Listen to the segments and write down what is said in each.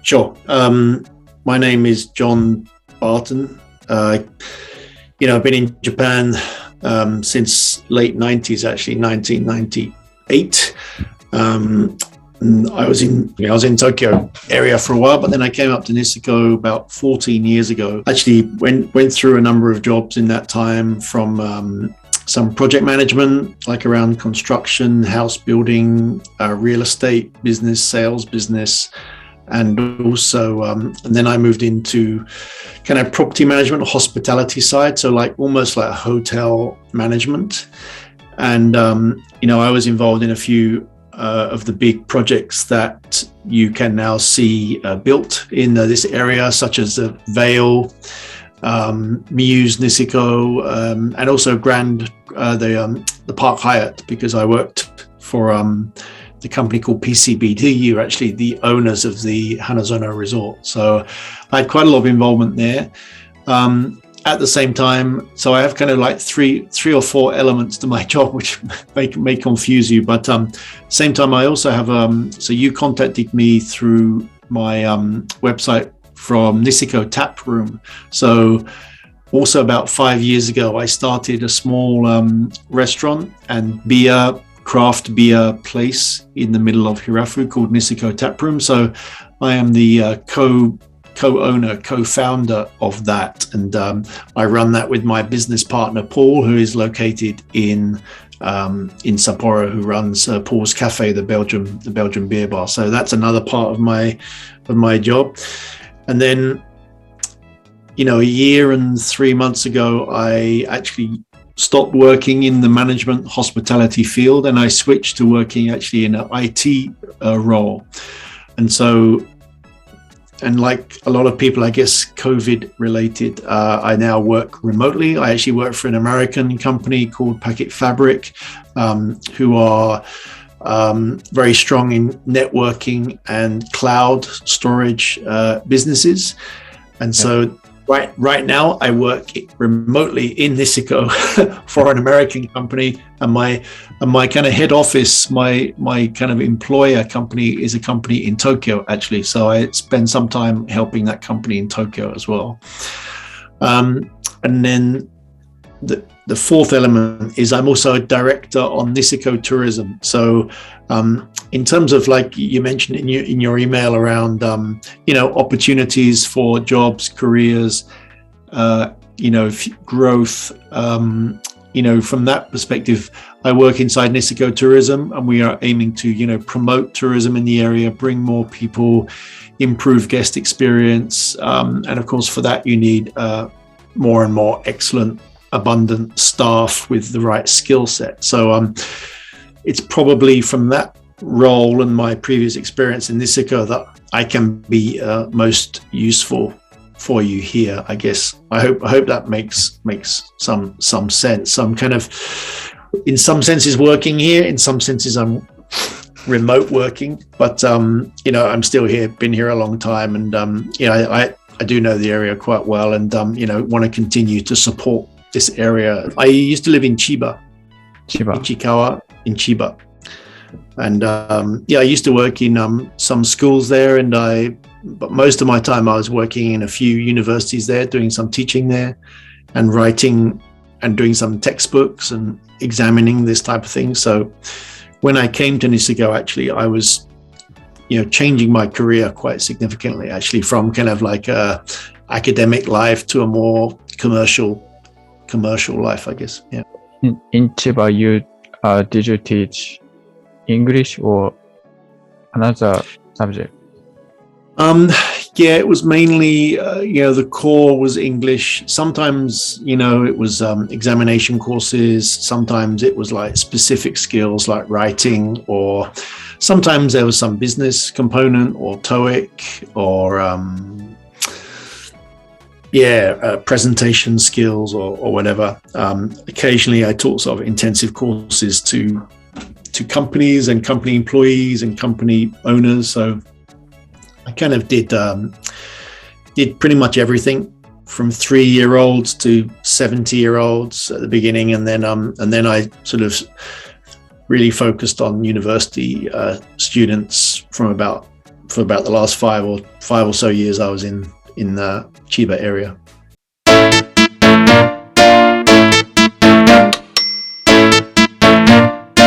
Sure. My name is John Barton. I've been in Japan since late 90s, actually 1998. I was in Tokyo area for a while, but then I came up to Niseko about 14 years ago. Actually went through a number of jobs in that time, from some project management, like around construction, house building, real estate business, sales business, and also and then I moved into kind of property management, hospitality side, so almost like hotel management. And I was involved in a few of the big projects that you can now see built in this area, such as the Vale, Muse, Niseko, and also the Park Hyatt, because I worked for the company called PCBT, who are actually the owners of the Hanazono Resort. So I had quite a lot of involvement there. At the same time, so I have kind of like three or four elements to my job, which may confuse you. But same time, I also have so you contacted me through my website from Niseko Taproom. So also about 5 years ago, I started a small restaurant and craft beer place in the middle of Hirafu called Niseko Taproom. So I am the co-owner, co-founder of that, and I run that with my business partner Paul, who is located in Sapporo, who runs Paul's Cafe, the Belgian beer bar. So that's another part of my job. And then, a year and 3 months ago, I actually stopped working in the management hospitality field, and I switched to working actually in an IT role. And like a lot of people, I guess, COVID related, I now work remotely. I actually work for an American company called Packet Fabric, who are very strong in networking and cloud storage businesses. And so right now I work remotely in Niseko for an American company, and my kind of head office, my kind of employer company is a company in Tokyo, actually. So I spend some time helping that company in Tokyo as well. And then the fourth element is I'm also a director on Niseko Tourism. So in terms of, like you mentioned in your email around opportunities for jobs, careers, growth, from that perspective, I work inside Niseko Tourism, and we are aiming to promote tourism in the area, bring more people, improve guest experience, and of course for that you need more and more excellent, abundant staff with the right skill set. So it's probably from that role and my previous experience in Niseko that I can be most useful for you here, I guess. I hope that makes some sense. I'm kind of, in some senses, working here. In some senses, I'm remote working, but I'm still here. Been here a long time, and I do know the area quite well, and want to continue to support this area. I used to live in Chiba. Ichikawa in Chiba, and I used to work in some schools there, but most of my time I was working in a few universities there, doing some teaching there and writing and doing some textbooks and examining this type of thing. So when I came to Niseko, actually I was changing my career quite significantly, actually, from kind of like a academic life to a more commercial life, I guess. Yeah. In Chiba, did you teach English or another subject? It was mainly, the core was English. Sometimes, it was examination courses. Sometimes it was like specific skills like writing, or sometimes there was some business component or TOEIC or, presentation skills or whatever. Occasionally I taught sort of intensive courses to companies and company employees and company owners. So I kind of did pretty much everything from 3-year-olds to 70-year-olds at the beginning, and then I sort of really focused on university students from about for about the last five or so years, I was in the Chiba area.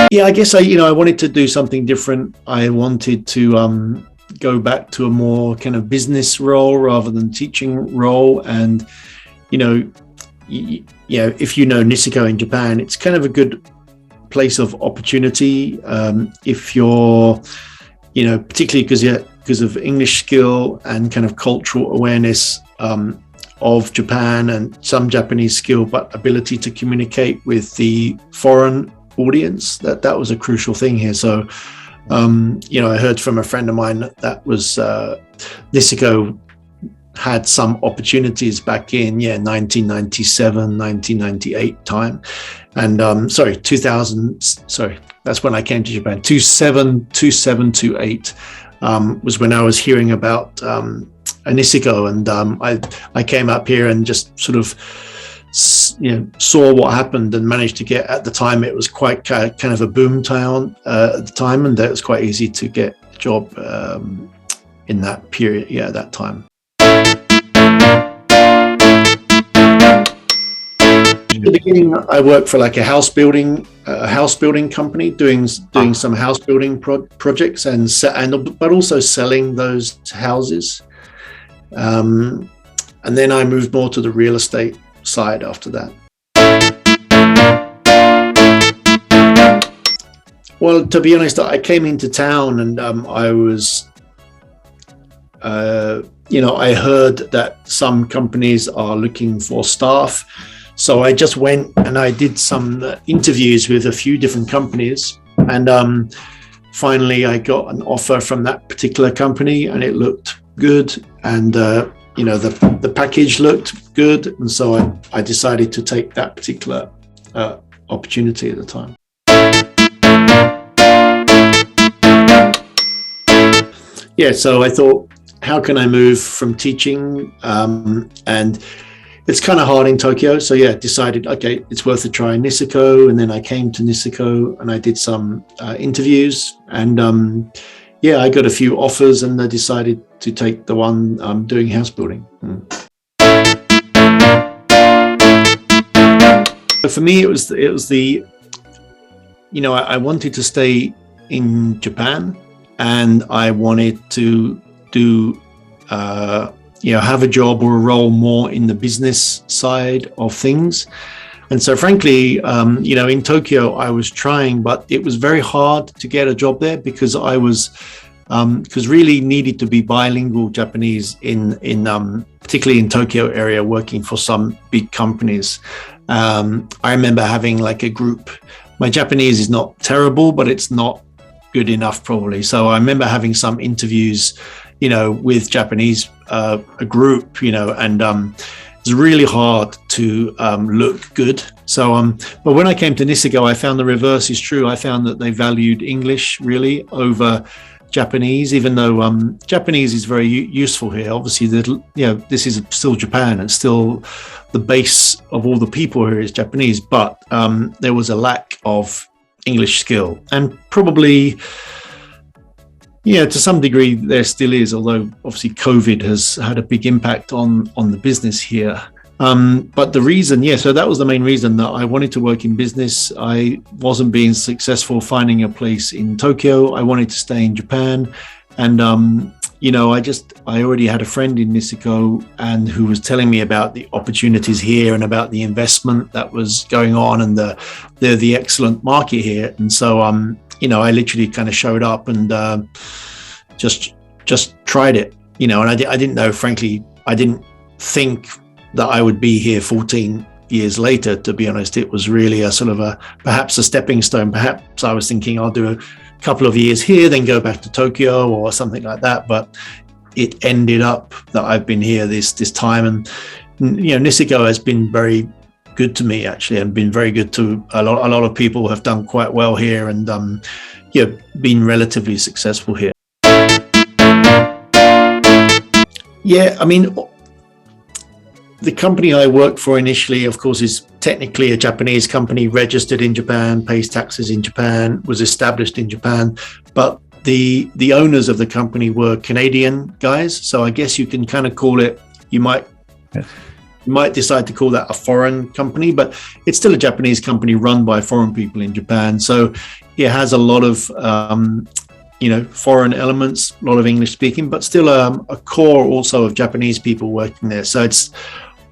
Yeah, I guess I wanted to do something different. I wanted to go back to a more kind of business role rather than teaching role. And if you know Niseko in Japan, it's kind of a good place of opportunity if you're, particularly because of English skill and kind of cultural awareness of Japan and some Japanese skill, but ability to communicate with the foreign audience. That was a crucial thing here. So, I heard from a friend of mine that was Niseko had some opportunities back in 1997, 1998 time, and 2000. Sorry, that's when I came to Japan. 2728 was when I was hearing about Niseko, and I came up here and just sort of saw what happened and managed to get, at the time it was quite kind of a boom town at the time, and it was quite easy to get a job in that period, that time. At the beginning, I worked for like a house building company, doing some house building projects but also selling those houses. And then I moved more to the real estate side after that. Well, to be honest, I came into town and I was, I heard that some companies are looking for staff. So I just went and I did some interviews with a few different companies, and finally I got an offer from that particular company, and it looked good, and the package looked good, and so I decided to take that particular opportunity at the time. Yeah, so I thought, how can I move from teaching and it's kind of hard in Tokyo. So decided, okay, it's worth a try in Niseko. And then I came to Niseko and I did some interviews, and I got a few offers, and I decided to take the one doing house building. For me, it was the, I wanted to stay in Japan, and I wanted to do, have a job or a role more in the business side of things. And so frankly, in Tokyo, I was trying, but it was very hard to get a job there because I was, really needed to be bilingual Japanese in particularly in Tokyo area, working for some big companies. I remember having like a group. My Japanese is not terrible, but it's not good enough probably. So I remember having some interviews, with Japanese, a group, and it's really hard to look good. So, but when I came to Niseko, I found the reverse is true. I found that they valued English really over Japanese, even though Japanese is very useful here. Obviously, this is still Japan, and still the base of all the people here is Japanese, but there was a lack of English skill, and probably, to some degree there still is, although obviously COVID has had a big impact on the business here. But the reason, so that was the main reason that I wanted to work in business. I wasn't being successful finding a place in Tokyo. I wanted to stay in Japan. And, I already had a friend in Niseko and who was telling me about the opportunities here and about the investment that was going on and the excellent market here. And so, I literally kind of showed up and just tried it, and I didn't know, frankly, I didn't think that I would be here 14 years later, to be honest. It was really a sort of perhaps a stepping stone. Perhaps I was thinking I'll do a couple of years here, then go back to Tokyo or something like that. But it ended up that I've been here this time, and Niseko has been very good to me actually, and been very good to a lot of people. Have done quite well here, and been relatively successful here. I mean, the company I worked for initially, of course, is technically a Japanese company, registered in Japan, pays taxes in Japan, was established in Japan, but the owners of the company were Canadian guys. So I guess you can kind of call it, you might decide to call that a foreign company, but it's still a Japanese company run by foreign people in Japan. So it has a lot of, foreign elements, a lot of English speaking, but still a core also of Japanese people working there. So it's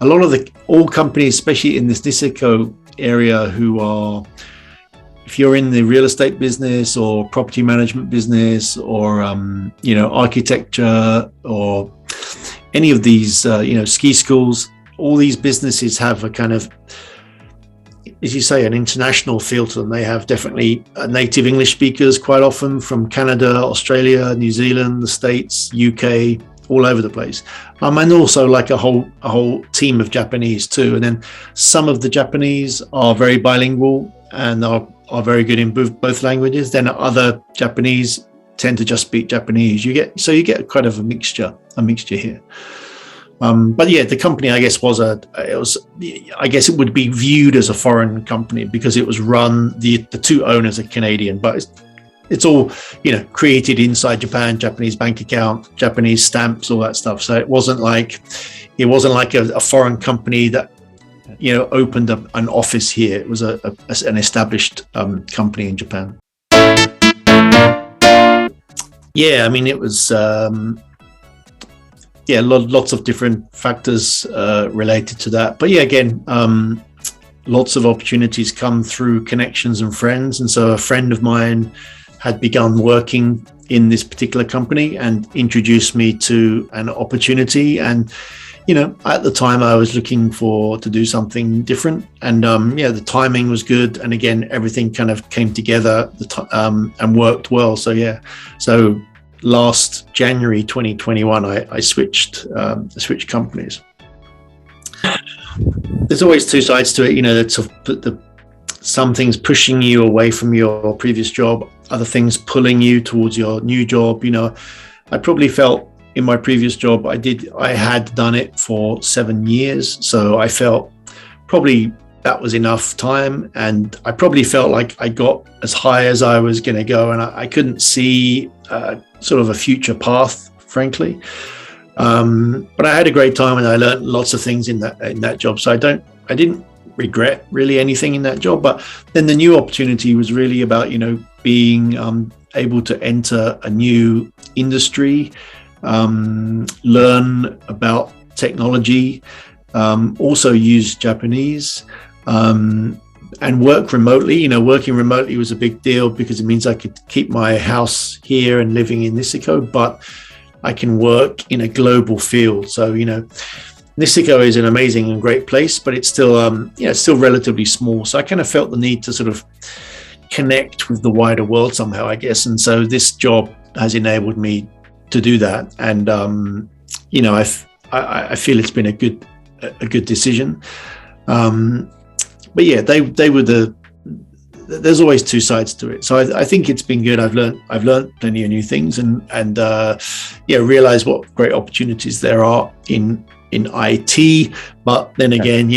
a lot of all companies, especially in this Niseko area, who are, if you're in the real estate business or property management business or, architecture or any of these, ski schools, all these businesses have a kind of, as you say, an international feel to them. They have definitely native English speakers quite often from Canada, Australia, New Zealand, the States, UK, all over the place. And also like a whole team of Japanese too. And then some of the Japanese are very bilingual and are very good in both languages. Then other Japanese tend to just speak Japanese. You get kind of a mixture here. But yeah, the company, I guess, I guess it would be viewed as a foreign company because it was run, the two owners are Canadian, but it's all, created inside Japan, Japanese bank account, Japanese stamps, all that stuff. So it wasn't like a foreign company that, opened up an office here. It was an established company in Japan. Yeah, I mean, it was, lots of different factors related to that. But yeah, again, lots of opportunities come through connections and friends. And so a friend of mine had begun working in this particular company and introduced me to an opportunity. And, at the time I was looking to do something different. And the timing was good. And again, everything kind of came together and worked well. So last January 2021, I switched companies. There's always two sides to it. Some things pushing you away from your previous job, other things pulling you towards your new job. I probably felt in my previous job, I had done it for 7 years. So I felt probably that was enough time. And I probably felt like I got as high as I was going to go. And I couldn't see sort of a future path, frankly. But I had a great time and I learned lots of things in that job. So I didn't regret really anything in that job. But then the new opportunity was really about, being able to enter a new industry, learn about technology, also use Japanese, and work remotely. Working remotely was a big deal because it means I could keep my house here and living in Niseko, but I can work in a global field. So, Niseko is an amazing and great place, but it's still, it's still relatively small. So I kind of felt the need to sort of connect with the wider world somehow, I guess. And so this job has enabled me to do that. And, I feel it's been a good decision. But yeah, they were there's always two sides to it. So I think it's been good. I've learned plenty of new things and realize what great opportunities there are in IT. But then again,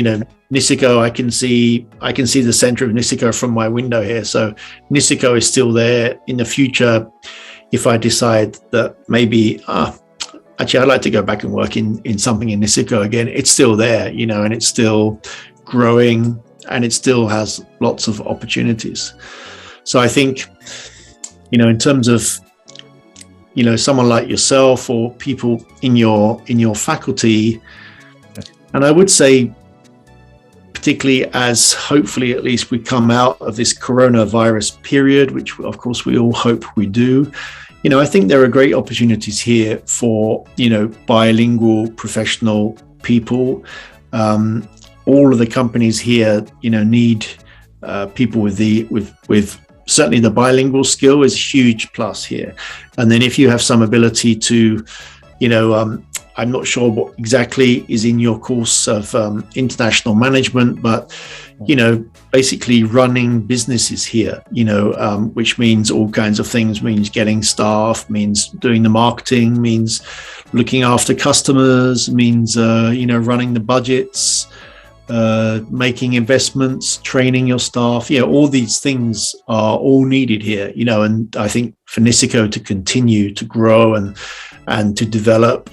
Niseko, I can see the center of Niseko from my window here. So Niseko is still there. In the future, if I decide that maybe actually I'd like to go back and work in something in Niseko again, it's still there, and it's still growing and it still has lots of opportunities. So I think, in terms of, someone like yourself or people in your faculty, and I would say particularly as hopefully at least we come out of this coronavirus period, which of course we all hope we do, I think there are great opportunities here for, bilingual professional people. All of the companies here, need people with certainly the bilingual skill is a huge plus here. And then if you have some ability to, I'm not sure what exactly is in your course of international management, but, basically running businesses here, which means all kinds of things, means getting staff, means doing the marketing, means looking after customers, means, running the budgets, making investments, training your staff. All these things are all needed here, and I think for Niseko to continue to grow and to develop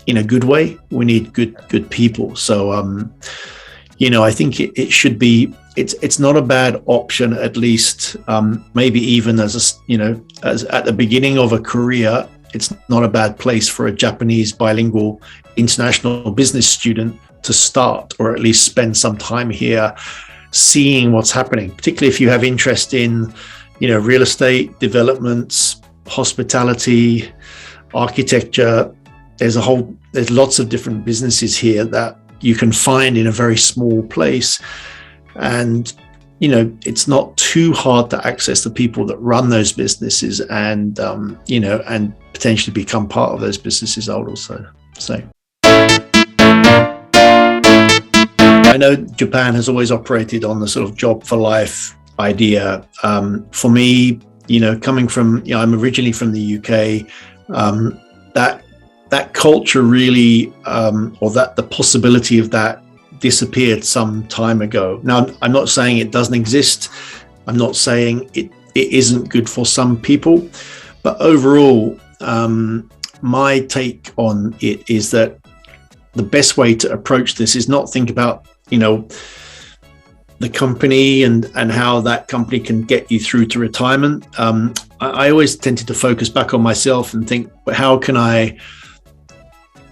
in a good way, we need good people. So, I think it should be, it's not a bad option, at least, maybe even as at the beginning of a career, it's not a bad place for a Japanese bilingual international business student to start, or at least spend some time here seeing what's happening, particularly if you have interest in, real estate, developments, hospitality, architecture. There's lots of different businesses here that you can find in a very small place. And, it's not too hard to access the people that run those businesses and, and potentially become part of those businesses, I would also say. I know Japan has always operated on the sort of job for life idea. For me, coming from, I'm originally from the UK, that culture really, or that the possibility of that disappeared some time ago. Now, I'm not saying it doesn't exist. I'm not saying it isn't good for some people, but overall, my take on it is that the best way to approach this is not think about, the company and how that company can get you through to retirement. I always tended to focus back on myself and think, how can I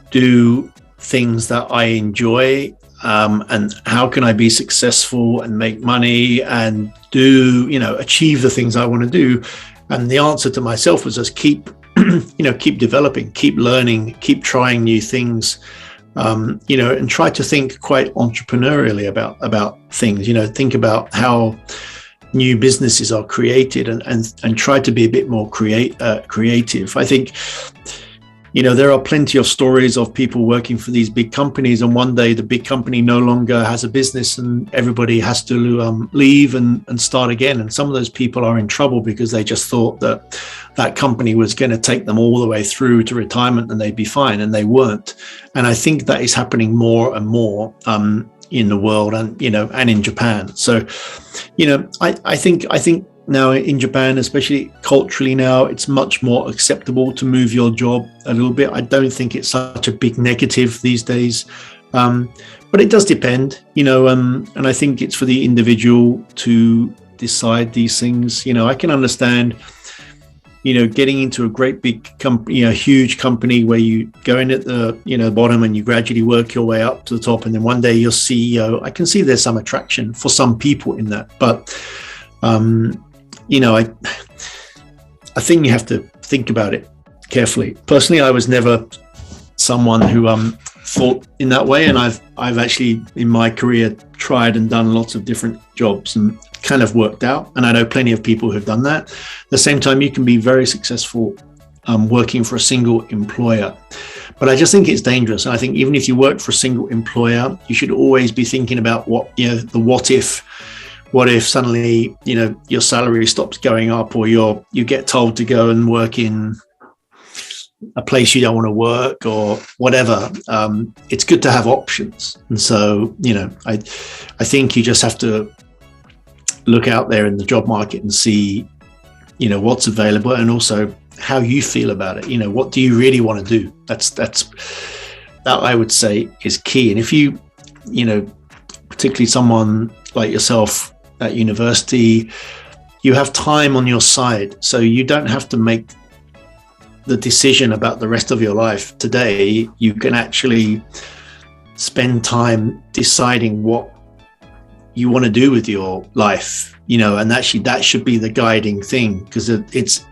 do things that I enjoy, and how can I be successful and make money and do, achieve the things I want to do? And the answer to myself was just keep developing, keep learning, keep trying new things, and try to think quite entrepreneurially about things, think about how new businesses are created and try to be a bit more creative. I think, there are plenty of stories of people working for these big companies, and one day the big company no longer has a business and everybody has to leave and start again. And some of those people are in trouble because they just thought that company was going to take them all the way through to retirement and they'd be fine, and they weren't. And I think that is happening more and more in the world, and and in Japan. So, I think now in Japan, especially culturally now, it's much more acceptable to move your job a little bit. I don't think it's such a big negative these days, but it does depend, and I think it's for the individual to decide these things. I can understand, getting into a great big company, a huge company where you go in at the, bottom and you gradually work your way up to the top, and then one day you're CEO. I can see there's some attraction for some people in that, but I think you have to think about it carefully. Personally, I was never someone who thought in that way, and I've actually in my career tried and done lots of different jobs and kind of worked out, and I know plenty of people who've done that. At the same time, you can be very successful working for a single employer, but I just think it's dangerous. And I think even if you work for a single employer, you should always be thinking about what if suddenly, your salary stops going up, or you get told to go and work in a place you don't want to work or whatever. It's good to have options. And so, I think you just have to look out there in the job market and see, what's available, and also how you feel about it. What do you really want to do? That I would say is key. And if you, particularly someone like yourself at university, you have time on your side, so you don't have to make the decision about the rest of your life today. You can actually spend time deciding what you want to do with your life, and actually that should be the guiding thing, because it's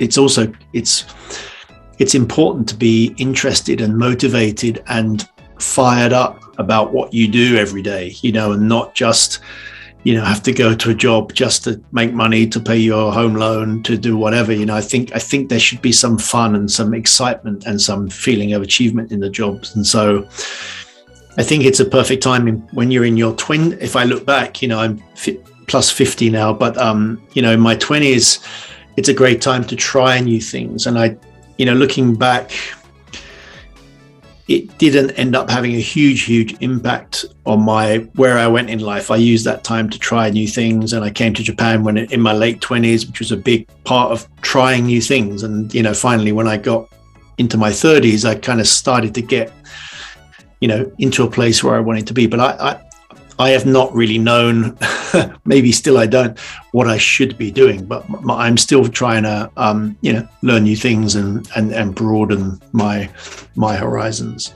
important to be interested and motivated and fired up about what you do every day, and not just have to go to a job just to make money, to pay your home loan, to do whatever. I think there should be some fun and some excitement and some feeling of achievement in the jobs. And so I think it's a perfect time when you're in your if I look back, I'm plus 50 now, but in my 20s, it's a great time to try new things. And looking back, it didn't end up having a huge impact on where I went in life. I used that time to try new things, and I came to Japan in my late 20s, which was a big part of trying new things. And, finally, when I got into my 30s, I kind of started to get, into a place where I wanted to be. But I have not really known, maybe still I don't, what I should be doing, but I'm still trying to, learn new things and broaden my horizons.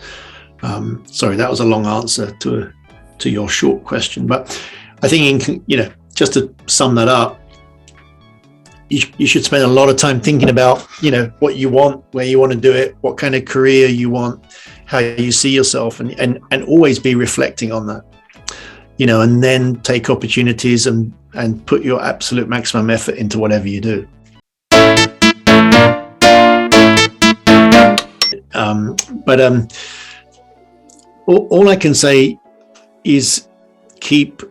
Sorry, that was a long answer to your short question, but I think, just to sum that up, you should spend a lot of time thinking about, what you want, where you want to do it, what kind of career you want, how you see yourself, and always be reflecting on that. And then take opportunities and put your absolute maximum effort into whatever you do. All I can say is keep,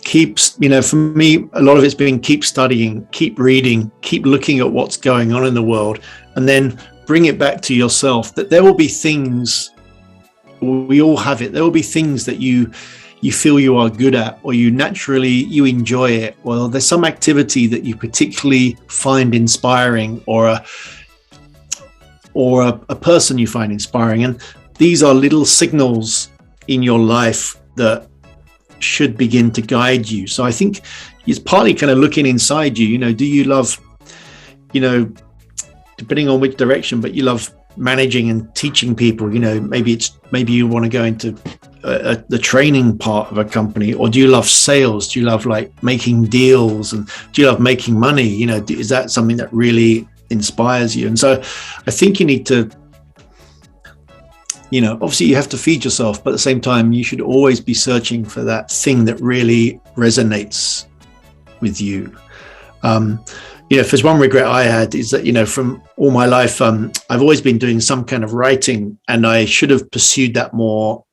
for me, a lot of it's been keep studying, keep reading, keep looking at what's going on in the world, and then bring it back to yourself that there will be things. We all have it. There will be things that you feel you are good at, or you enjoy it. Well, there's some activity that you particularly find inspiring, or a person you find inspiring. And these are little signals in your life that should begin to guide you. So I think it's partly kind of looking inside you. Do you love, depending on which direction, but you love managing and teaching people, maybe you want to go into the training part of a company, or do you love sales? Do you love making deals, and do you love making money? Is that something that really inspires you? And so I think you need to, obviously you have to feed yourself, but at the same time, you should always be searching for that thing that really resonates with you. If there's one regret I had is that, from all my life, I've always been doing some kind of writing, and I should have pursued that more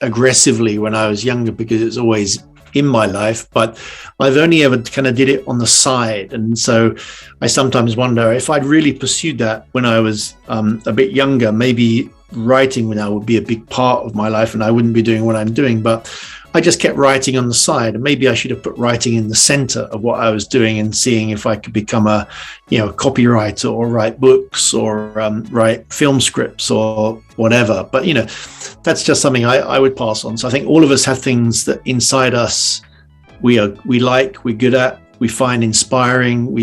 aggressively when I was younger, because it's always in my life, but I've only ever kind of did it on the side. And so I sometimes wonder if I'd really pursued that when I was a bit younger, maybe writing now would be a big part of my life and I wouldn't be doing what I'm doing. But I just kept writing on the side, and maybe I should have put writing in the center of what I was doing and seeing if I could become a copywriter, or write books, or write film scripts or whatever. But, that's just something I would pass on. So I think all of us have things that inside us we like, we're good at, we find inspiring.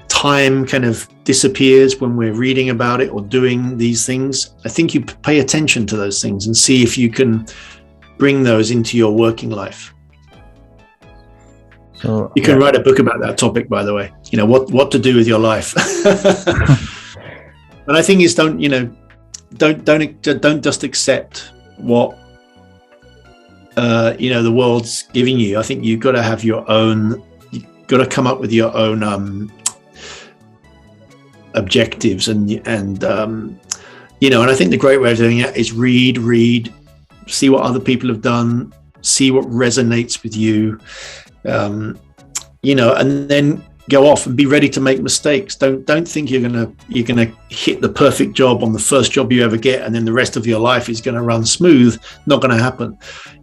Time kind of disappears when we're reading about it or doing these things. I think you pay attention to those things and see if you can bring those into your working life. So you can write a book about that topic, by the way, what to do with your life. But I think is don't just accept what the world's giving you. I think you've got to have your own, you've got to come up with your own objectives, and I think the great way of doing it is read, see what other people have done, see what resonates with you, and then go off and be ready to make mistakes. Don't think you're gonna hit the perfect job on the first job you ever get, and then the rest of your life is going to run smooth. Not going to happen.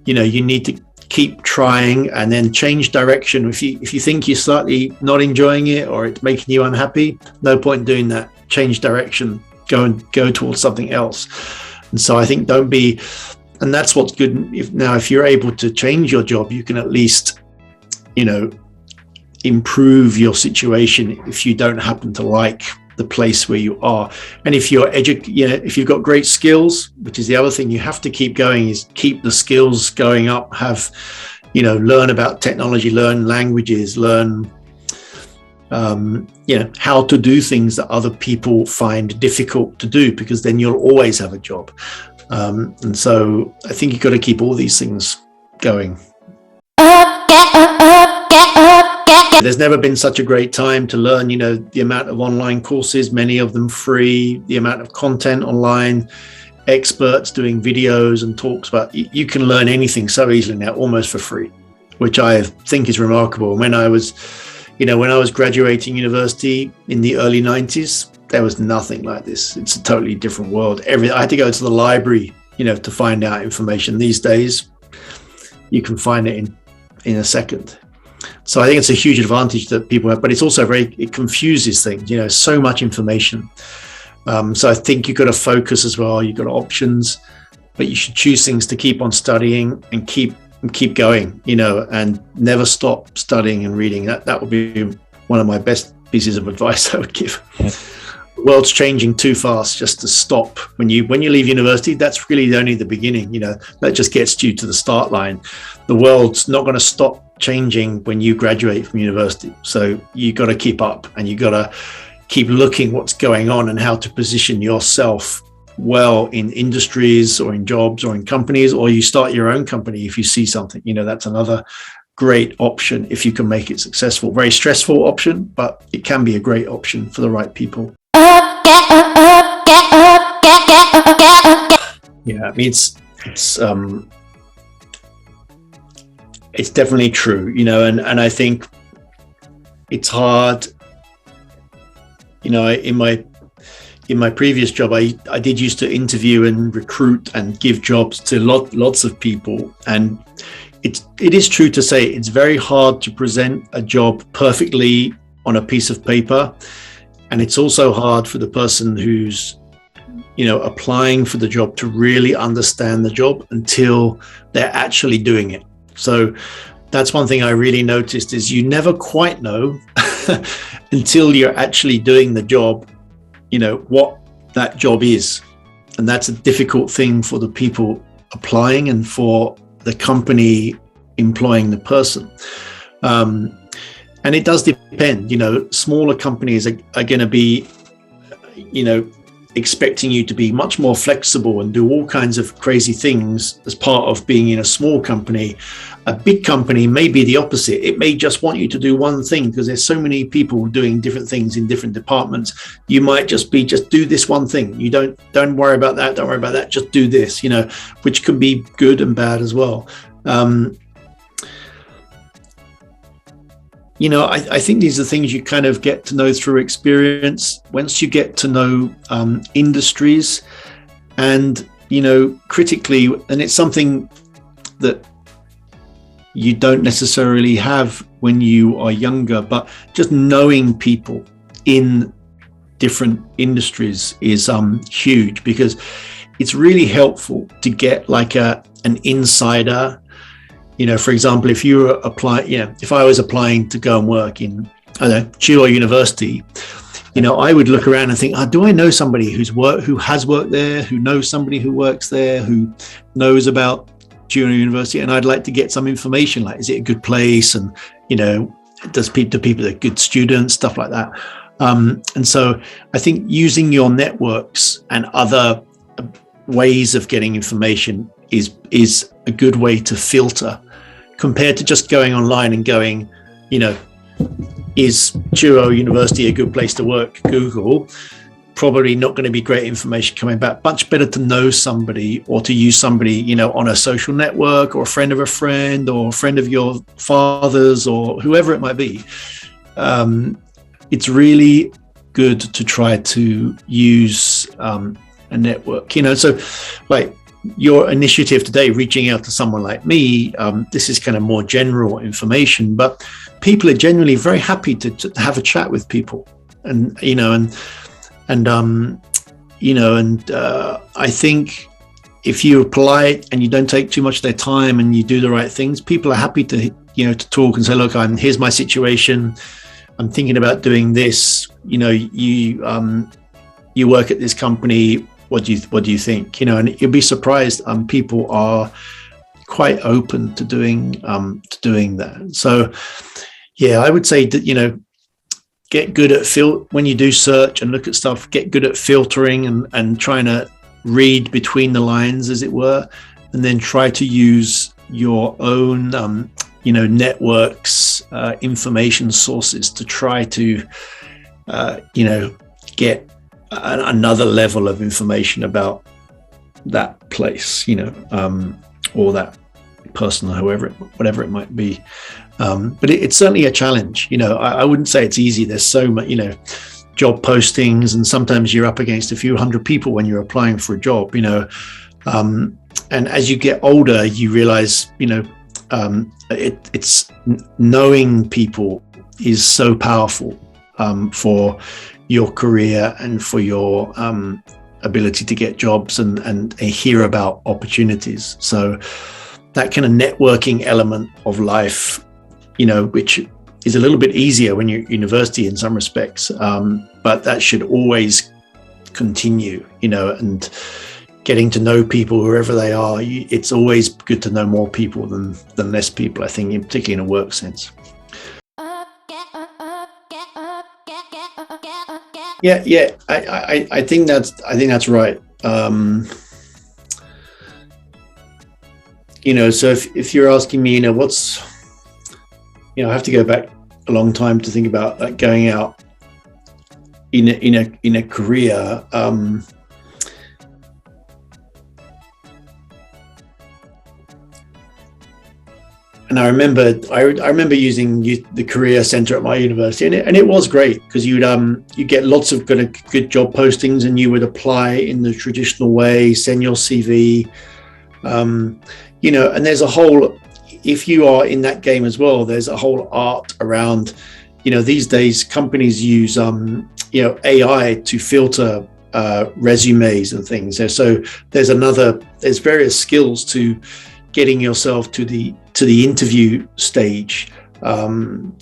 You need to keep trying and then change direction. If you think you're slightly not enjoying it or it's making you unhappy, no point in doing that. Change direction. Go towards something else. And so I think and that's what's good. If you're able to change your job, you can at least, improve your situation if you don't happen to like the place where you are. And if if you've got great skills, which is the other thing you have to keep going, is keep the skills going up, learn about technology, learn languages, learn, how to do things that other people find difficult to do, because then you'll always have a job. And so I think you've got to keep all these things going. There's never been such a great time to learn, the amount of online courses, many of them free, the amount of content online, experts doing videos and talks about, you can learn anything so easily now, almost for free, which I think is remarkable. When I was graduating university in the early 90s, there was nothing like this. It's a totally different world. I had to go to the library, to find out information. These days, you can find it in a second. So I think it's a huge advantage that people have, but it's also it confuses things, so much information. So I think you've got to focus as well. You've got options, but you should choose things to keep on studying and keep going, and never stop studying and reading. That would be one of my best pieces of advice I would give. The world's changing too fast just to stop. When you leave university, that's really only the beginning. That just gets you to the start line. The world's not going to stop changing when you graduate from university. So you got to keep up, and you got to keep looking what's going on and how to position yourself well in industries or in jobs or in companies, or you start your own company if you see something. That's another great option if you can make it successful. Very stressful option, but it can be a great option for the right people. Yeah, I mean, it's definitely true, and I think it's hard. In my previous job, I did used to interview and recruit and give jobs to lots of people, and it is true to say it's very hard to present a job perfectly on a piece of paper, and it's also hard for the person who's applying for the job to really understand the job until they're actually doing it. So that's one thing I really noticed, is you never quite know until you're actually doing the job, what that job is. And that's a difficult thing for the people applying and for the company employing the person. And it does depend, smaller companies are going to be, expecting you to be much more flexible and do all kinds of crazy things as part of being in a small company. A big company may be the opposite. It may just want you to do one thing because there's so many people doing different things in different departments. You might just do this one thing. You don't worry about that. Don't worry about that. Just do this, which can be good and bad as well. I think these are things you kind of get to know through experience. Once you get to know industries and, critically, and it's something that you don't necessarily have when you are younger, but just knowing people in different industries is huge, because it's really helpful to get like an insider. For example, if you apply, if I was applying to go and work in, Chuo University, I would look around and think, do I know somebody who has worked there, who knows somebody who works there, who knows about Chuo University? And I'd like to get some information, like, is it a good place? And, do people are good students, stuff like that. And so I think using your networks and other ways of getting information is a good way to filter, compared to just going online and going, is Chuo University a good place to work? Google, probably not going to be great information coming back. Much better to know somebody, or to use somebody, on a social network, or a friend of a friend, or a friend of your father's, or whoever it might be. It's really good to try to use a network, so like your initiative today, reaching out to someone like me, this is kind of more general information, but people are generally very happy to have a chat with people, and I think if you're polite and you don't take too much of their time and you do the right things, people are happy to to talk and say, look, here's my situation, I'm thinking about doing this, you work at this company, what do you think? And you'll be surprised. People are quite open to doing that. So, yeah, I would say that get good at when you do search and look at stuff. Get good at filtering and trying to read between the lines, as it were, and then try to use your own networks, information sources to try to get another level of information about that place, or that person, or whatever it might be. But it's certainly a challenge. I wouldn't say it's easy. There's so much, job postings, and sometimes you're up against a few hundred people when you're applying for a job, and as you get older, you realize, it's knowing people is so powerful for your career and for your ability to get jobs and hear about opportunities. So that kind of networking element of life, which is a little bit easier when you're at university in some respects, but that should always continue, and getting to know people wherever they are. It's always good to know more people than less people, I think, particularly in a work sense. Yeah, I think that's right. So if you're asking me, what's, I have to go back a long time to think about like going out in a career. And I remember using the career center at my university, and it was great because you get lots of good job postings, and you would apply in the traditional way, send your CV, and there's a whole, if you are in that game as well, there's a whole art around, these days companies use AI to filter resumes and things. So there's various skills to getting yourself to the interview stage, and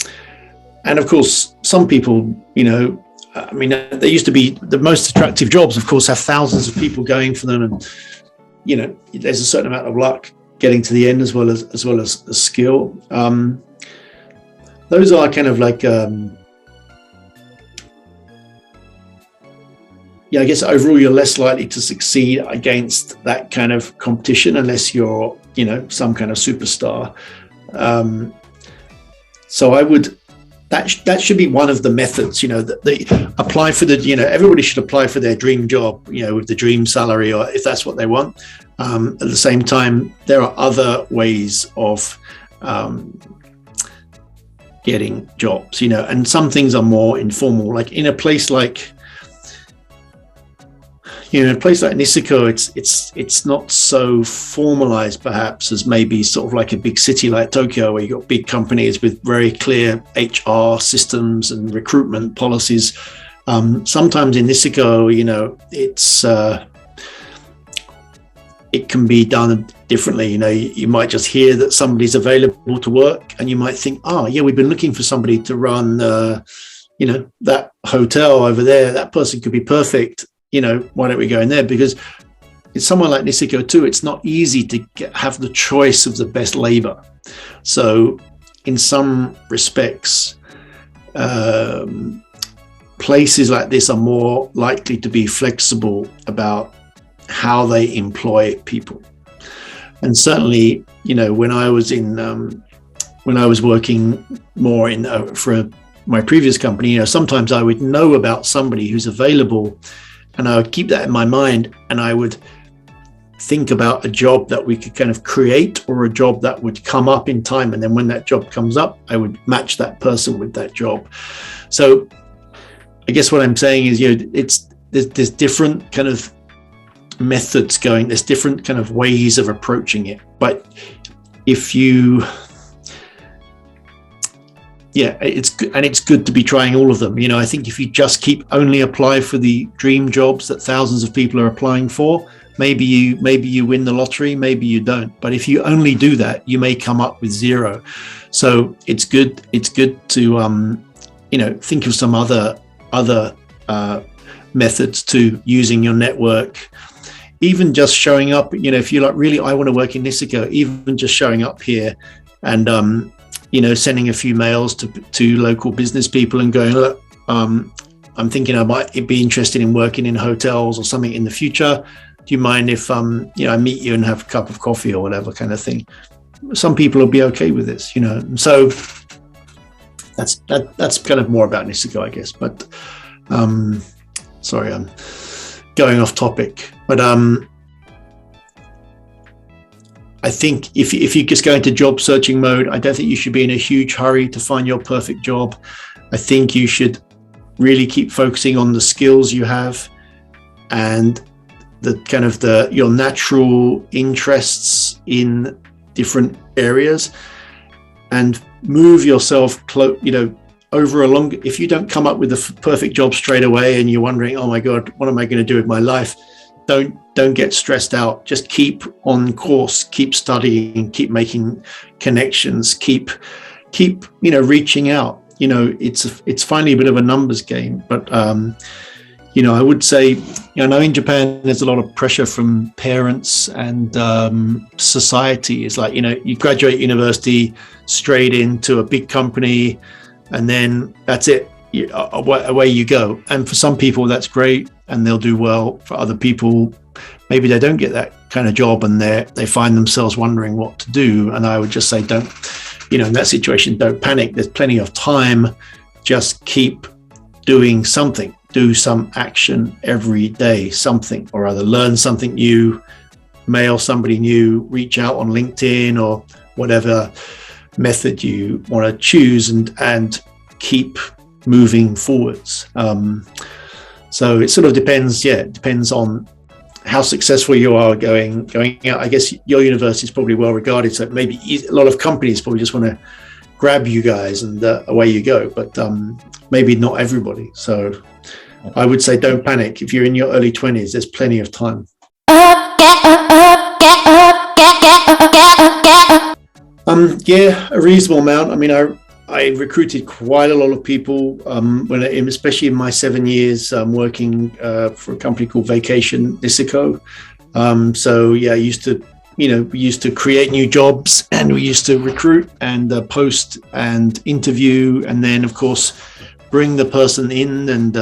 of course some people, there used to be the most attractive jobs, of course, have thousands of people going for them, and there's a certain amount of luck getting to the end as well as skill. Those are kind of like I guess overall you're less likely to succeed against that kind of competition unless you're some kind of superstar. So I would, that should be one of the methods, that they apply for everybody should apply for their dream job, with the dream salary, or if that's what they want. At the same time, there are other ways of getting jobs, and some things are more informal, like in a place like Niseko, it's not so formalized perhaps as maybe sort of like a big city like Tokyo, where you've got big companies with very clear HR systems and recruitment policies. Sometimes in Niseko, it can be done differently. You might just hear that somebody's available to work, and you might think, we've been looking for somebody to run, that hotel over there. That person could be perfect. Why don't we go in there? Because it's somewhere like Niseko too, it's not easy to have the choice of the best labor. So in some respects, places like this are more likely to be flexible about how they employ people. And certainly, when I was working more for my previous company, sometimes I would know about somebody who's available, and I would keep that in my mind, and I would think about a job that we could kind of create, or a job that would come up in time. And then when that job comes up, I would match that person with that job. So I guess what I'm saying is, there's different kind of methods going, there's different kind of ways of approaching it. But if you, it's good to be trying all of them. I think if you just only apply for the dream jobs that thousands of people are applying for, maybe you win the lottery, maybe you don't. But if you only do that, you may come up with zero. So it's good to think of some other methods to using your network. Even just showing up, if you're like, really, I want to work in Niseko, even just showing up here and sending a few mails to local business people and going, look, I'm thinking I might be interested in working in hotels or something in the future. Do you mind if I meet you and have a cup of coffee or whatever kind of thing? Some people will be okay with this, So that's kind of more about Niseko, I guess. But sorry, I'm going off topic. But I think if you just go into job searching mode, I don't think you should be in a huge hurry to find your perfect job. I think you should really keep focusing on the skills you have and the kind of your natural interests in different areas, and move yourself over a long. If you don't come up with the perfect job straight away and you're wondering, oh my God, what am I going to do with my life? Don't get stressed out. Just keep on course, keep studying, keep making connections, keep reaching out. It's finally a bit of a numbers game, but I would say, I know in Japan there's a lot of pressure from parents and society. It's like, you graduate university straight into a big company, and then that's it. Away you go. And for some people that's great and they'll do well. For other people, maybe they don't get that kind of job and they find themselves wondering what to do. And I would just say, don't, in that situation, don't panic. There's plenty of time. Just keep doing something. Do some action every day, something or other. Learn something new, mail somebody new, reach out on LinkedIn or whatever method you want to choose, and keep moving forwards. So it sort of depends. Yeah, it depends on how successful you are going out. I guess your university is probably well regarded, so maybe a lot of companies probably just want to grab you guys and away you go. But maybe not everybody. So I would say don't panic. If you're in your early 20s, there's plenty of time. Yeah, a reasonable amount. I mean, I recruited quite a lot of people especially in my 7 years working for a company called Vacation Niseko. So yeah, we used to create new jobs, and we used to recruit and post and interview, and then of course bring the person in and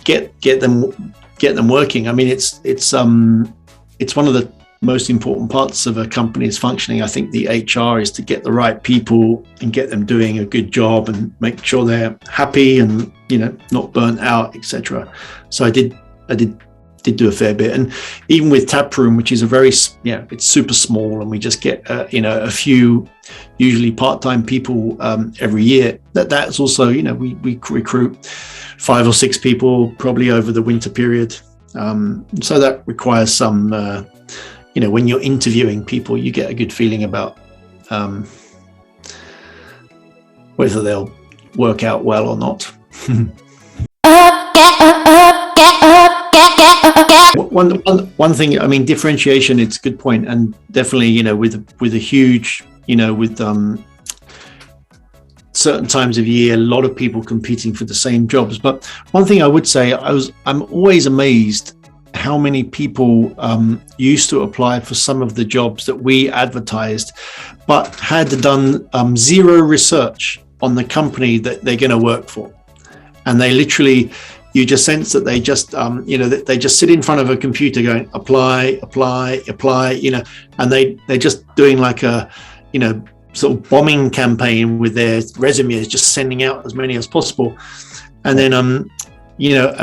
get them working. I mean, it's one of the most important parts of a company's functioning. I think the HR is to get the right people and get them doing a good job and make sure they're happy and not burnt out, etc. So I did do a fair bit, and even with Taproom, which is it's super small, and we just get a few usually part-time people every year. That's also we recruit 5 or 6 people probably over the winter period. So that requires some when you're interviewing people, you get a good feeling about whether they'll work out well or not. One thing, I mean, differentiation, it's a good point, and definitely, with a huge, with certain times of year, a lot of people competing for the same jobs. But one thing I would say, I'm always amazed how many people used to apply for some of the jobs that we advertised, but had done zero research on the company that they're going to work for. And they literally, you just sense that they just, they just sit in front of a computer going, apply, and they're just doing like a, sort of bombing campaign with their resumes, just sending out as many as possible. And then, and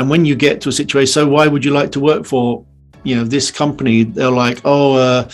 when you get to a situation, so why would you like to work for, this company? They're like, they'll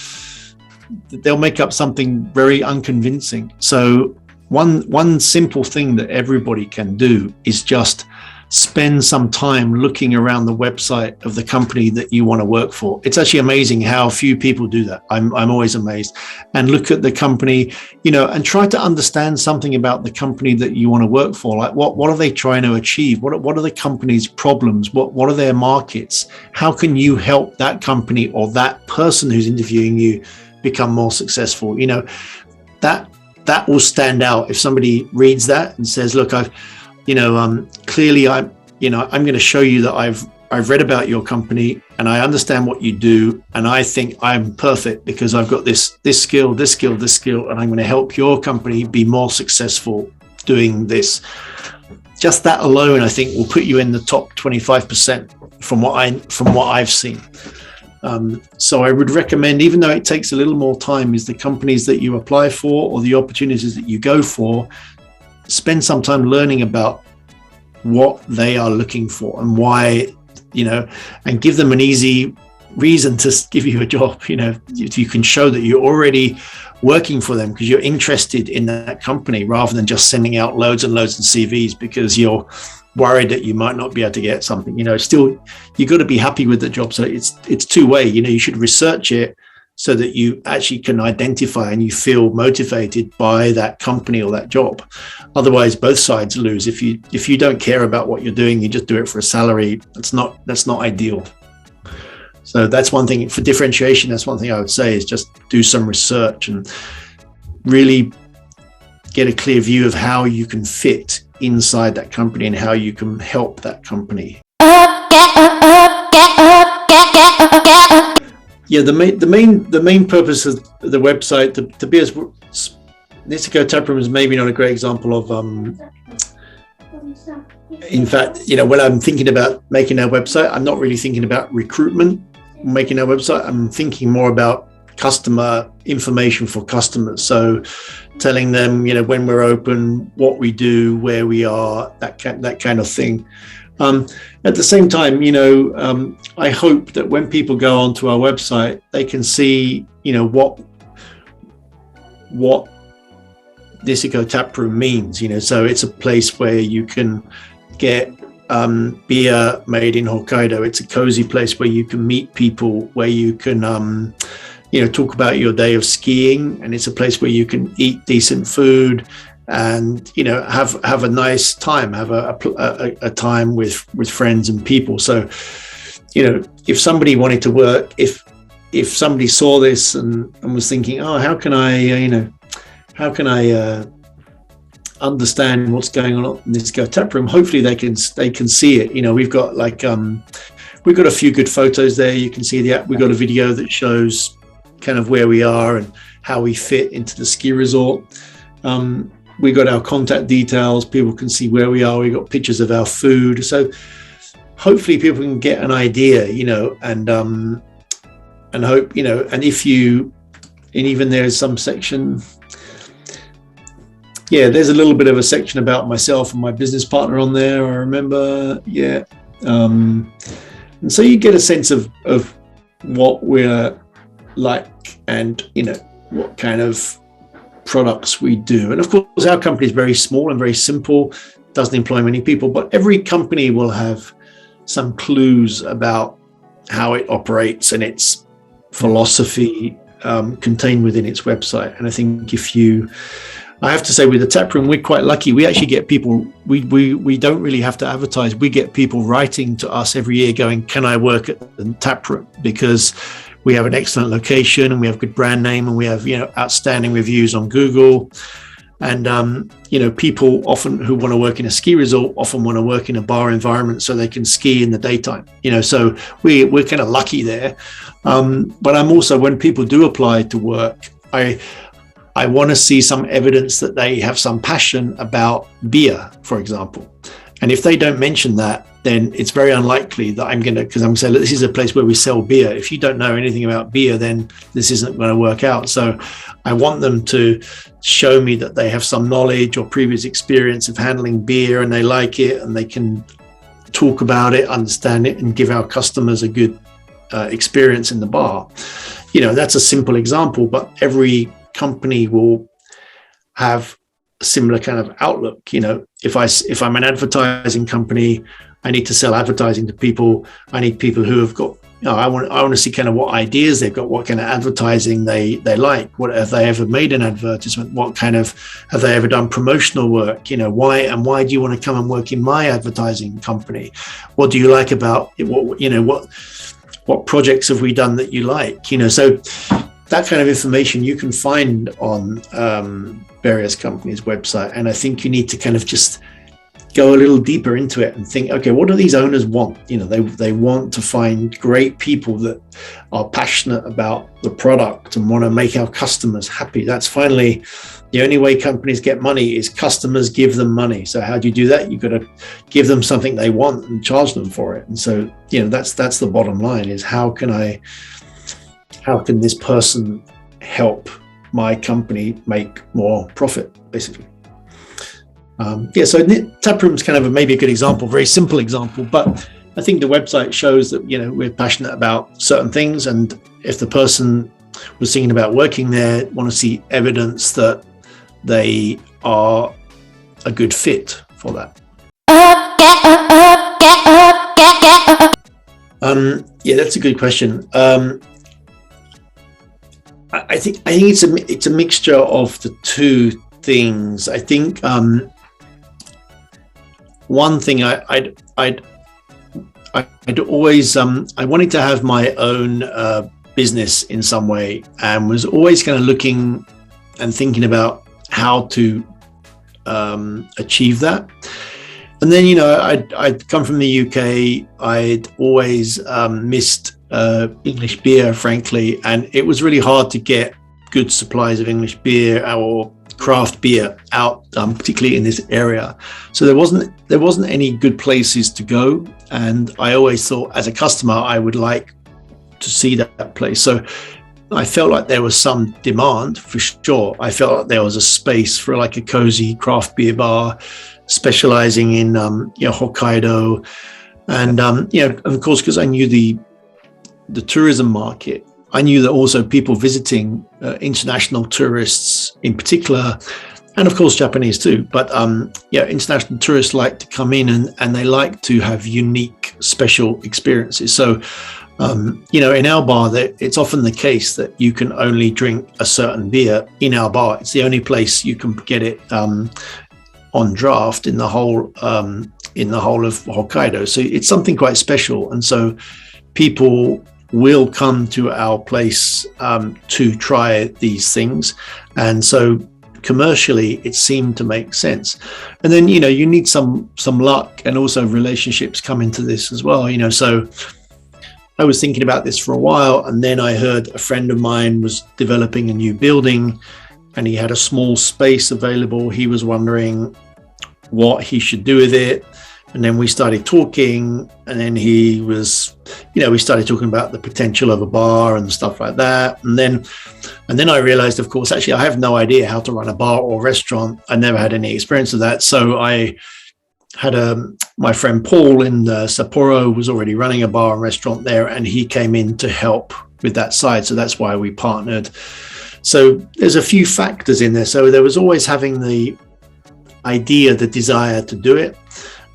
make up something very unconvincing. So one simple thing that everybody can do is just spend some time looking around the website of the company that you want to work for. It's actually amazing how few people do that. I'm always amazed. And look at the company, and try to understand something about the company that you want to work for. Like what are they trying to achieve? What are the company's problems? What are their markets? How can you help that company or that person who's interviewing you become more successful? That will stand out if somebody reads that and says, look, clearly I'm going to show you that I've read about your company and I understand what you do, and I think I'm perfect because I've got this skill, and I'm going to help your company be more successful doing this. Just that alone, I think, will put you in the top 25% from what I've seen. So I would recommend, even though it takes a little more time, is the companies that you apply for or the opportunities that you go for, spend some time learning about what they are looking for and why, and give them an easy reason to give you a job. If you can show that you already working for them because you're interested in that company rather than just sending out loads and loads of CVs because you're worried that you might not be able to get something. Still, you got to be happy with the job. So it's two-way. You should research it so that you actually can identify and you feel motivated by that company or that job. Otherwise, both sides lose. If you don't care about what you're doing, you just do it for a salary. That's not ideal. So that's one thing for differentiation. That's one thing I would say is just do some research and really get a clear view of how you can fit inside that company and how you can help that company. Yeah, the main purpose of the website to be as Niseko Taproom is maybe not a great example of in fact, when I'm thinking about making our website, I'm not really thinking about recruitment, making our website. I'm thinking more about customer information for customers. So telling them, when we're open, what we do, where we are, that kind of thing. At the same time, I hope that when people go onto our website, they can see, what Niseko Taproom means. So it's a place where you can get beer made in Hokkaido. It's a cozy place where you can meet people, where you can talk about your day of skiing, and it's a place where you can eat decent food and have a nice time, have a time with friends and people. So if somebody wanted to work, if somebody saw this and was thinking, oh, how can I understand what's going on in this Taproom, hopefully they can see it. We've got we've got a few good photos there. You can see we've got a video that shows kind of where we are and how we fit into the ski resort. We got our contact details. People can see where we are. We got pictures of our food. So hopefully people can get an idea, and hope, and even there's some section. Yeah, there's a little bit of a section about myself and my business partner on there, I remember. Yeah. And so you get a sense of what we're like and, what kind of products we do. And of course, our company is very small and very simple, doesn't employ many people, but every company will have some clues about how it operates and its philosophy contained within its website. And I think I have to say with the Taproom, we're quite lucky. We actually get people, we don't really have to advertise. We get people writing to us every year going, can I work at the Taproom? Because we have an excellent location and we have good brand name and we have, outstanding reviews on Google. And, people often who want to work in a ski resort often want to work in a bar environment so they can ski in the daytime, so we're kind of lucky there. But I'm also, when people do apply to work, I want to see some evidence that they have some passion about beer, for example. And if they don't mention that, then it's very unlikely that because I'm saying, this is a place where we sell beer. If you don't know anything about beer, then this isn't going to work out. So I want them to show me that they have some knowledge or previous experience of handling beer and they like it and they can talk about it, understand it, and give our customers a good experience in the bar. That's a simple example, but every company will have a similar kind of outlook. If I'm an advertising company, I need to sell advertising to people. I need people who have got, I want to see kind of what ideas they've got, what kind of advertising they like. What have they ever made an advertisement? What kind of, have they ever done promotional work? Why do you want to come and work in my advertising company? What do you like about it? What projects have we done that you like? So that kind of information you can find on various companies' website. And I think you need to kind of just go a little deeper into it and think, okay, what do these owners want? They want to find great people that are passionate about the product and want to make our customers happy. That's finally the only way companies get money is customers give them money. So how do you do that? You've got to give them something they want and charge them for it. And so, that's the bottom line is how can this person help my company make more profit, basically? So Taproom is kind of maybe a good example, very simple example, but I think the website shows that, we're passionate about certain things. And if the person was thinking about working there, want to see evidence that they are a good fit for that. Yeah, that's a good question. I think it's a mixture of the two things. I think one thing I'd always I wanted to have my own business in some way, and was always kind of looking and thinking about how to achieve that. And then, you know, I'd come from the UK. I'd always missed English beer, frankly, and it was really hard to get good supplies of English beer or craft beer out, particularly in this area. So there wasn't any good places to go, and I always thought, as a customer, I would like to see that place. So I felt like there was some demand for sure. I felt like there was a space for like a cozy craft beer bar, specializing in Hokkaido, and of course, because I knew the tourism market, I knew that also people visiting, international tourists in particular, and of course Japanese too, but international tourists like to come in and they like to have unique, special experiences. So in our bar, it's often the case that you can only drink a certain beer in our bar. It's the only place you can get it on draft in the whole of Hokkaido. So it's something quite special, and so people will come to our place to try these things, and so commercially it seemed to make sense. And then you need some luck, and also relationships come into this as well. So I was thinking about this for a while, and then I heard a friend of mine was developing a new building, and he had a small space available. He was wondering what he should do with it. And then we started talking, and then he was, we started talking about the potential of a bar and stuff like that. And then I realized, of course, actually, I have no idea how to run a bar or restaurant. I never had any experience of that. So I had my friend Paul in Sapporo was already running a bar and restaurant there, and he came in to help with that side. So that's why we partnered. So there's a few factors in there. So there was always having the idea, the desire to do it.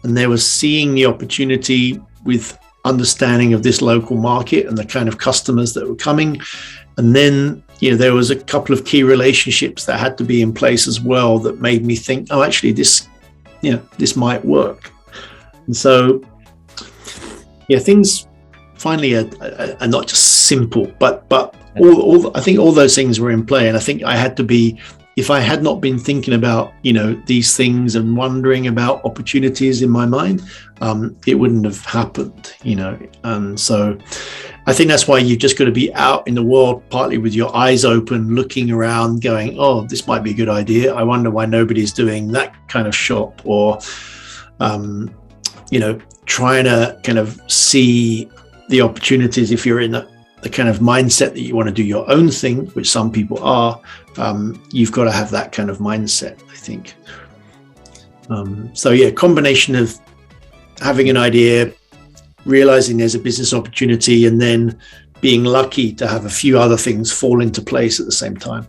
And there was seeing the opportunity with understanding of this local market and the kind of customers that were coming. And then, there was a couple of key relationships that had to be in place as well that made me think, oh, actually this might work. And so, things finally are not just simple, but I think all those things were in play. And I think I had to be, if I had not been thinking about, these things and wondering about opportunities in my mind, it wouldn't have happened, And so I think that's why you've just got to be out in the world, partly with your eyes open, looking around, going, oh, this might be a good idea. I wonder why nobody's doing that kind of shop, or, trying to kind of see the opportunities. If you're in the kind of mindset that you want to do your own thing, which some people are, you've got to have that kind of mindset, I think. Combination of having an idea, realizing there's a business opportunity, and then being lucky to have a few other things fall into place at the same time,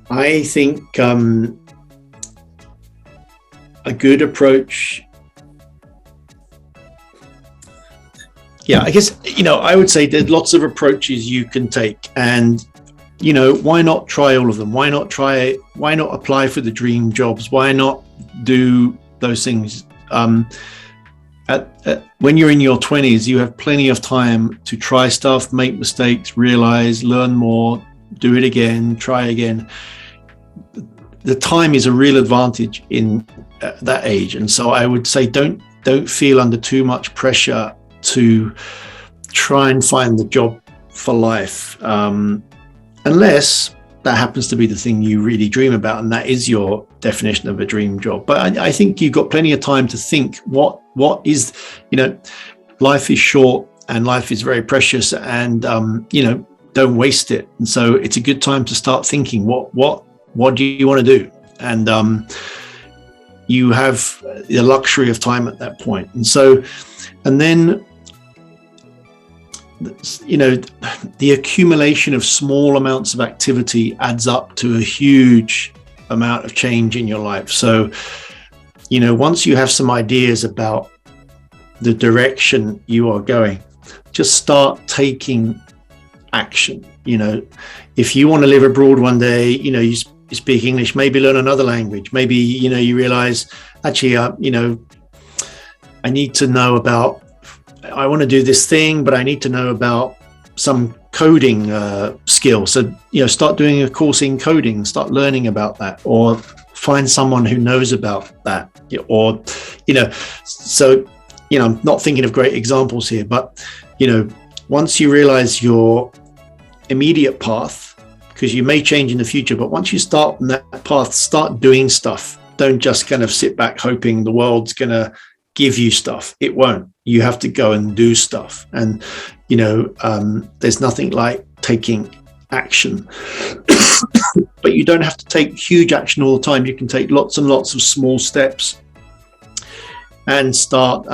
I think a good approach. Yeah, I guess, I would say there's lots of approaches you can take, and, why not try all of them? Why not apply for the dream jobs? Why not do those things? When you're in your 20s, you have plenty of time to try stuff, make mistakes, realize, learn more, do it again, try again. The time is a real advantage in that age. And so I would say don't feel under too much pressure to try and find the job for life, unless that happens to be the thing you really dream about, and that is your definition of a dream job. But I think you've got plenty of time to think what is, life is short and life is very precious, and don't waste it. And so it's a good time to start thinking what do you want to do, and you have the luxury of time at that point. And then you know, the accumulation of small amounts of activity adds up to a huge amount of change in your life. So, you know, once you have some ideas about the direction you are going, just start taking action. You know, if you want to live abroad one day, you know, you speak English, maybe learn another language. Maybe, you know, you realize, actually, you know, I need to know about, I want to do this thing, but I need to know about some coding skill. So, you know, start doing a course in coding, start learning about that, or find someone who knows about that. Or, you know, so, you know, I'm not thinking of great examples here, but, you know, once you realize your immediate path, because you may change in the future, but once you start on that path, start doing stuff. Don't just kind of sit back hoping the world's going to give you stuff. It won't. You have to go and do stuff. And, you know, there's nothing like taking action. But you don't have to take huge action all the time. You can take lots and lots of small steps and start,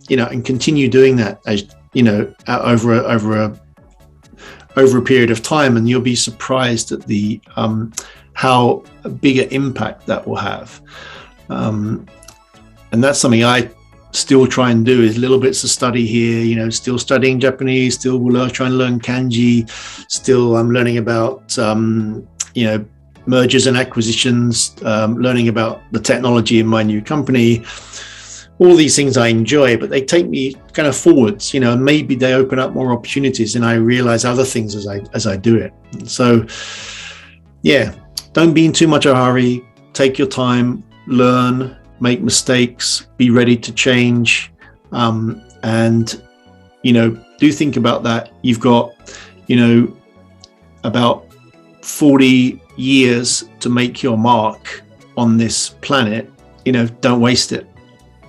you know, and continue doing that, as you know, over a period of time, and you'll be surprised at the how big an impact that will have. And that's something I still try and do, is little bits of study here, you know, still studying Japanese, still trying to learn kanji, still I'm learning about, you know, mergers and acquisitions, learning about the technology in my new company. All these things I enjoy, but they take me kind of forwards, you know, and maybe they open up more opportunities and I realize other things as I do it. So yeah, don't be in too much of a hurry, take your time, learn, make mistakes, be ready to change, and, you know, do think about that. You've got, you know, about 40 years to make your mark on this planet. You know, don't waste it.